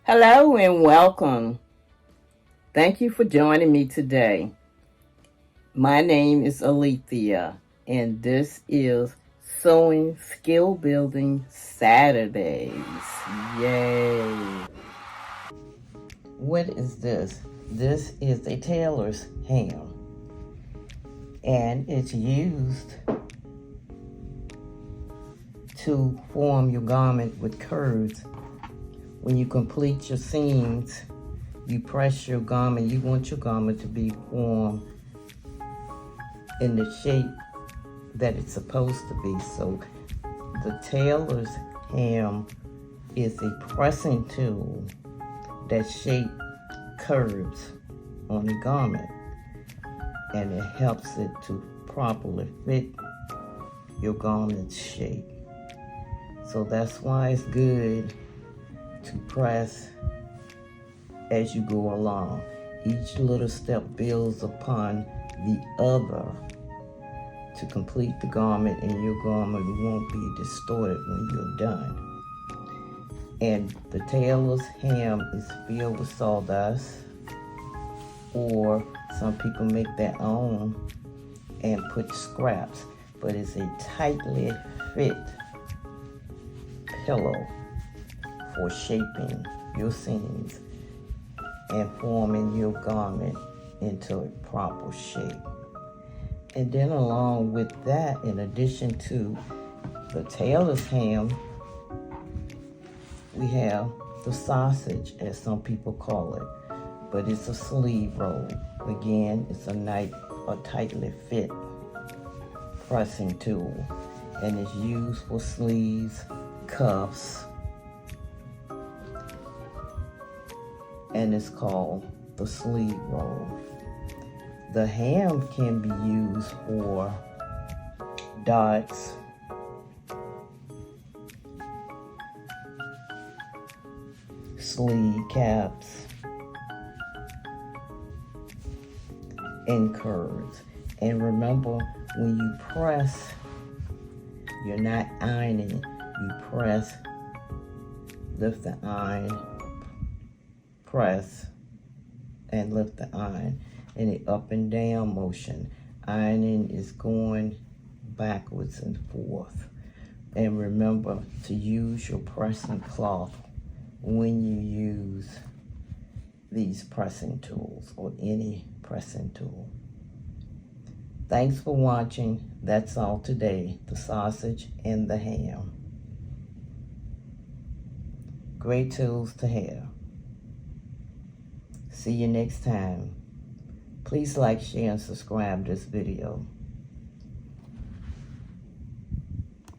Hello and welcome. Thank you for joining me today. My name is Alethea, and this is Sewing Skill Building Saturdays. Yay! What is this? This is a tailor's hem, and it's used to form your garment with curves. When you complete your seams, you press your garment. You want your garment to be formed in the shape that it's supposed to be. So the tailor's hem is a pressing tool that shapes curves on the garment, and it helps it to properly fit your garment's shape. So that's why it's good to press as you go along. Each little step builds upon the other to complete the garment, and your garment won't be distorted when you're done. And the tailor's hem is filled with sawdust, or some people make their own and put scraps, but it's a tightly fit pillow for shaping your seams and forming your garment into a proper shape. And then along with that, in addition to the tailor's hem, we have the sausage, as some people call it, but it's a sleeve roll. Again, it's a tightly fit pressing tool, and it's used for sleeves, cuffs, and it's called the sleeve roll. The hem can be used for dots, sleeve caps, and curves. And remember, when you press, you're not ironing. You press, lift the iron, press, and lift the iron in an up and down motion. Ironing is going backwards and forth. And remember to use your pressing cloth when you use these pressing tools or any pressing tool. Thanks for watching. That's all today, the sausage and the ham. Great tools to have. See you next time. Please like, share, and subscribe this video.